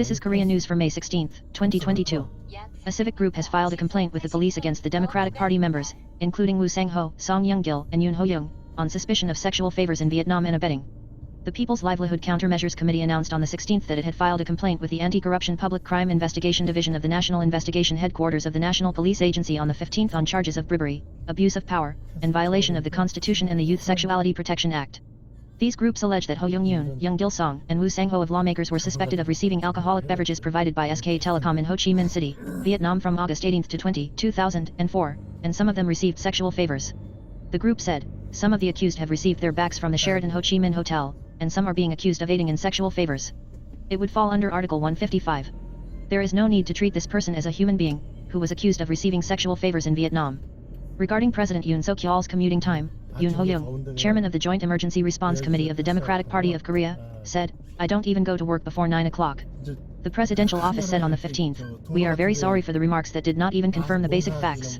This is Korean News for May 16, 2022. A civic group has filed a complaint with the police against the Democratic Party members, including Woo Sang-ho, Song Young-gil, and Yoon Ho-young, on suspicion of sexual favors in Vietnam and abetting. The People's Livelihood Countermeasures Committee announced on the 16th that it had filed a complaint with the Anti-Corruption Public Crime Investigation Division of the National Investigation Headquarters of the National Police Agency on the 15th on charges of bribery, abuse of power, and violation of the Constitution and the Youth Sexuality Protection Act. These groups allege that Ho Young-yoon, Young-gil Song, and Woo Sang-ho of lawmakers were suspected of receiving alcoholic beverages provided by SK Telecom in Ho Chi Minh City, Vietnam from August 18 to 20, 2004, and some of them received sexual favors. The group said, some of the accused have received their backs from the Sheraton Ho Chi Minh Hotel, and some are being accused of aiding in sexual favors. It would fall under Article 155. There is no need to treat this person as a human being, who was accused of receiving sexual favors in Vietnam. Regarding President Yoon Suk-yeol's commuting time, Yoon Ho-young, chairman of the Joint Emergency Response Committee of the Democratic Party of Korea, said, "I don't even go to work before 9 o'clock. The presidential office said on the 15th, "We are very sorry for the remarks that did not even confirm the basic facts."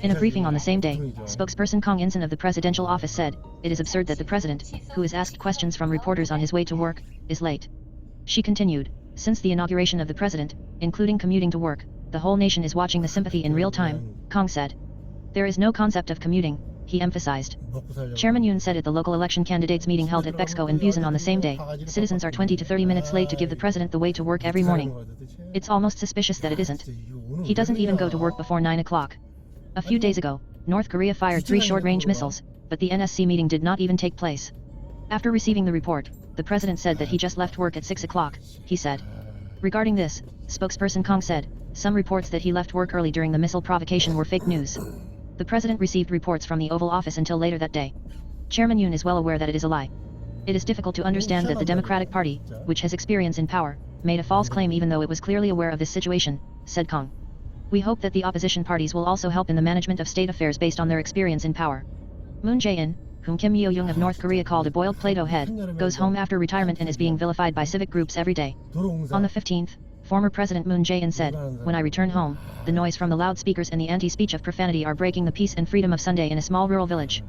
In a briefing on the same day, spokesperson Kong In-sun of the presidential office said, "It is absurd that the president, who is asked questions from reporters on his way to work, is late." She continued, "Since the inauguration of the president, including commuting to work, the whole nation is watching the sympathy in real time," Kong said. "There is no concept of commuting," he emphasized. Chairman Yoon said at the local election candidates meeting held at Bexco in Busan on the same day, citizens are 20 to 30 minutes late to give the president the way to work every morning. It's almost suspicious that it isn't. He doesn't even go to work before 9 o'clock. A few days ago, North Korea fired 3 short-range missiles, but the NSC meeting did not even take place. After receiving the report, the president said that he just left work at 6 o'clock, he said. Regarding this, spokesperson Kong said, some reports that he left work early during the missile provocation were fake news. The president received reports from the Oval Office until later that day. Chairman Yoon is well aware that it is a lie. It is difficult to understand that the Democratic Party, which has experience in power, made a false claim even though it was clearly aware of this situation, said Kong. We hope that the opposition parties will also help in the management of state affairs based on their experience in power. Moon Jae-in, whom Kim Yo-young of North Korea called a boiled Play-Doh head, goes home after retirement and is being vilified by civic groups every day. On the 15th, former President Moon Jae-in said, "When I return home, the noise from the loudspeakers and the anti-speech of profanity are breaking the peace and freedom of Sunday in a small rural village."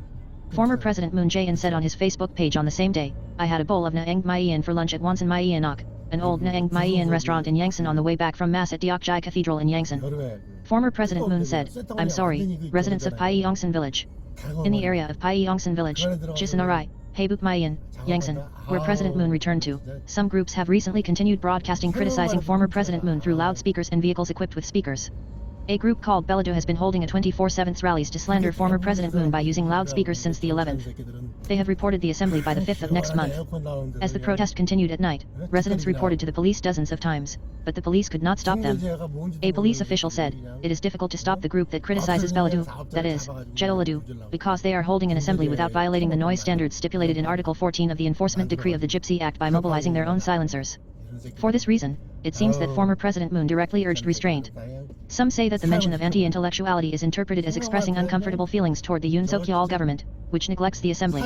Former President Moon Jae-in said on his Facebook page on the same day, "I had a bowl of Naeng Myeon for lunch at Wonsan Myeonok, an old Naeng Myeon restaurant in Yangsan on the way back from Mass at Deokjai Cathedral in Yangsan." Former President Moon said, "I'm sorry, residents of Pyeongsan Village. In the area of Pyeongsan Village, Jisanarai, Haebuk Myeon, Yangsan, where President Moon returned to, some groups have recently continued broadcasting criticizing former President Moon through loudspeakers and vehicles equipped with speakers. A group called Bellado has been holding a 24/7 rallies to slander former President Moon by using loudspeakers since the 11th. They have reported the assembly by the 5th of next month. As the protest continued at night, residents reported to the police dozens of times, but the police could not stop them. A police official said, "It is difficult to stop the group that criticizes Bellado, that is, Jeolado, because they are holding an assembly without violating the noise standards stipulated in Article 14 of the Enforcement Decree of the Gypsy Act by mobilizing their own silencers. For this reason, it seems that former President Moon directly urged restraint." Some say that the mention of anti-intellectuality is interpreted as expressing uncomfortable feelings toward the Yoon Suk-yeol government, which neglects the assembly.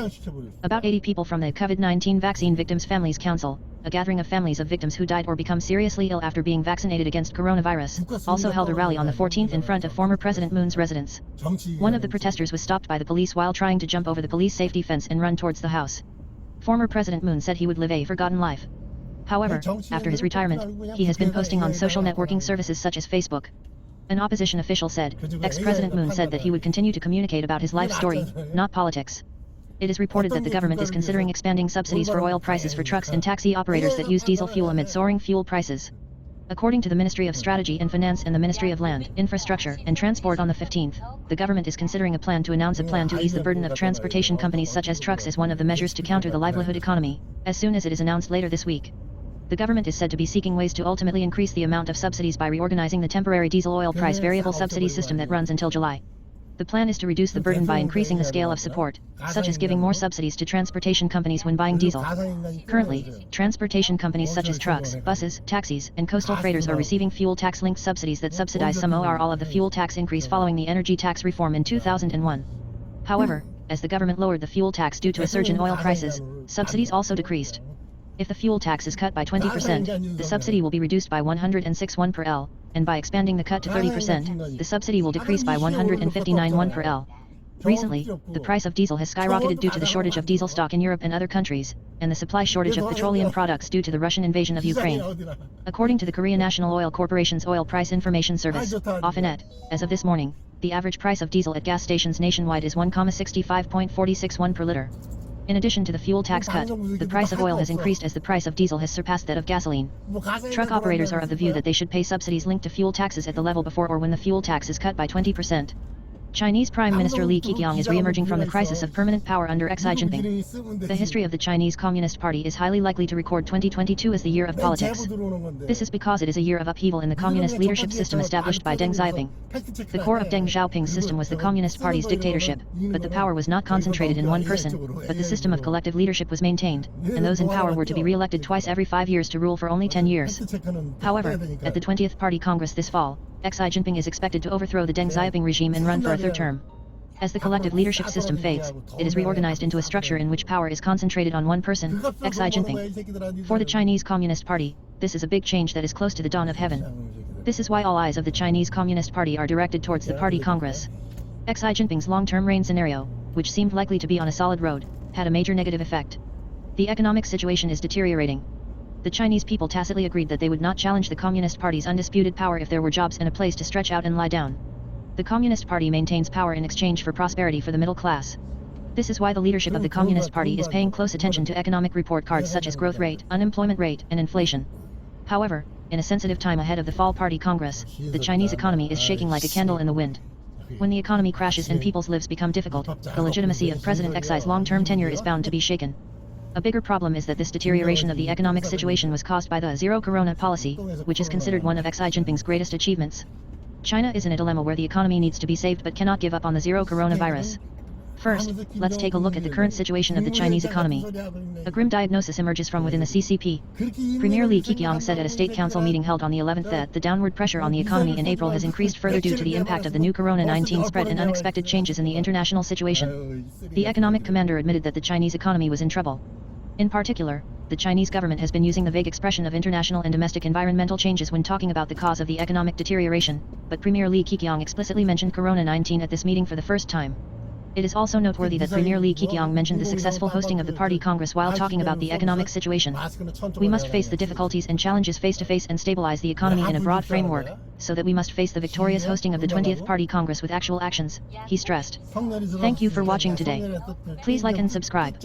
About 80 people from the COVID-19 Vaccine Victims Families Council, a gathering of families of victims who died or become seriously ill after being vaccinated against coronavirus, also held a rally on the 14th in front of former President Moon's residence. One of the protesters was stopped by the police while trying to jump over the police safety fence and run towards the house. Former President Moon said he would live a forgotten life. However, after his retirement, he has been posting on social networking services such as Facebook. An opposition official said, ex-President Moon said that he would continue to communicate about his life story, not politics. It is reported that the government is considering expanding subsidies for oil prices for trucks and taxi operators that use diesel fuel amid soaring fuel prices. According to the Ministry of Strategy and Finance and the Ministry of Land, Infrastructure, and Transport on the 15th, the government is considering a plan to announce a plan to ease the burden of transportation companies such as trucks as one of the measures to counter the livelihood economy, as soon as it is announced later this week. The government is said to be seeking ways to ultimately increase the amount of subsidies by reorganizing the temporary diesel oil price variable subsidy system that runs until July. The plan is to reduce the burden by increasing the scale of support, such as giving more subsidies to transportation companies when buying diesel. Currently, transportation companies such as trucks, buses, taxis, and coastal freighters are receiving fuel tax-linked subsidies that subsidize some or all of the fuel tax increase following the energy tax reform in 2001. However, as the government lowered the fuel tax due to a surge in oil prices, subsidies also decreased. If the fuel tax is cut by 20%, the subsidy will be reduced by 106 won per L, and by expanding the cut to 30%, the subsidy will decrease by 159 won per L. Recently, the price of diesel has skyrocketed due to the shortage of diesel stock in Europe and other countries, and the supply shortage of petroleum products due to the Russian invasion of Ukraine. According to the Korea National Oil Corporation's Oil Price Information Service, OFINET, as of this morning, the average price of diesel at gas stations nationwide is 1,65.461 per liter. In addition to the fuel tax cut, the price of oil has increased as the price of diesel has surpassed that of gasoline. Truck operators are of the view that they should pay subsidies linked to fuel taxes at the level before or when the fuel tax is cut by 20%. Chinese Prime Minister Li Keqiang is re-emerging from the crisis of permanent power under Xi Jinping. The history of the Chinese Communist Party is highly likely to record 2022 as the year of politics. This is because it is a year of upheaval in the communist leadership system established by Deng Xiaoping. The core of Deng Xiaoping's system was the Communist Party's dictatorship, but the power was not concentrated in one person, but the system of collective leadership was maintained, and those in power were to be re-elected twice every 5 years to rule for only 10 years. However, at the 20th Party Congress this fall, Xi Jinping is expected to overthrow the Deng Xiaoping regime and run for a third term. As the collective leadership system fades, it is reorganized into a structure in which power is concentrated on one person, Xi Jinping. For the Chinese Communist Party, this is a big change that is close to the dawn of heaven. This is why all eyes of the Chinese Communist Party are directed towards the Party Congress. Xi Jinping's long-term reign scenario, which seemed likely to be on a solid road, had a major negative effect. The economic situation is deteriorating. The Chinese people tacitly agreed that they would not challenge the Communist Party's undisputed power if there were jobs and a place to stretch out and lie down. The Communist Party maintains power in exchange for prosperity for the middle class. This is why the leadership of the Communist Party is paying close attention to economic report cards such as growth rate, unemployment rate, and inflation. However, in a sensitive time ahead of the Fall Party Congress, the Chinese economy is shaking like a candle in the wind. When the economy crashes and people's lives become difficult, the legitimacy of President Xi's long-term tenure is bound to be shaken. A bigger problem is that this deterioration of the economic situation was caused by the zero-corona policy, which is considered one of Xi Jinping's greatest achievements. China is in a dilemma where the economy needs to be saved but cannot give up on the zero-coronavirus. First, let's take a look at the current situation of the Chinese economy. A grim diagnosis emerges from within the CCP. Premier Li Keqiang said at a State Council meeting held on the 11th that the downward pressure on the economy in April has increased further due to the impact of the new Corona-19 spread and unexpected changes in the international situation. The economic commander admitted that the Chinese economy was in trouble. In particular, the Chinese government has been using the vague expression of international and domestic environmental changes when talking about the cause of the economic deterioration, but Premier Li Keqiang explicitly mentioned Corona-19 at this meeting for the first time. It is also noteworthy that Premier Li Keqiang mentioned the successful hosting of the Party Congress while talking about the economic situation. We must face the difficulties and challenges face-to-face and stabilize the economy in a broad framework, so that we must face the victorious hosting of the 20th Party Congress with actual actions, he stressed. Thank you for watching today. Please like and subscribe.